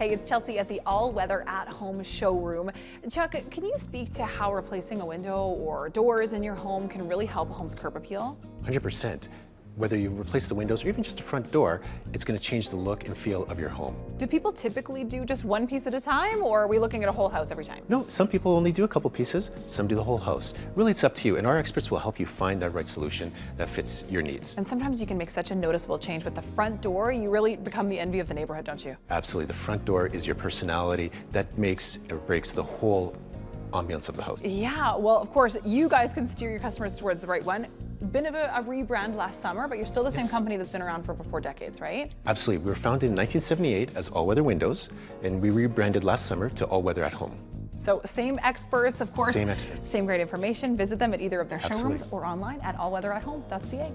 Hey, it's Chelsea at the All Weather at Home showroom. Chuck, can you speak to how replacing a window or doors in your home can really help a home's curb appeal? 100%. Whether you replace the windows or even just a front door, it's going to change the look and feel of your home. Do people typically do just one piece at a time, or are we looking at a whole house every time? No, some people only do a couple pieces, some do the whole house. Really, it's up to you, and our experts will help you find that right solution that fits your needs. And sometimes you can make such a noticeable change with the front door. You really become the envy of the neighborhood, don't you? Absolutely. The front door is your personality that makes or breaks the whole ambiance of the house. Yeah, well, of course, you guys can steer your customers towards the right one. Bit of a rebrand last summer, but you're still the same company that's been around for over 4 decades, right? Absolutely. We were founded in 1978 as All Weather Windows, and we rebranded last summer to All Weather at Home. So same experts, of course. Same experts. Same great information. Visit them at either of their Absolutely. showrooms or online at allweatherathome.ca.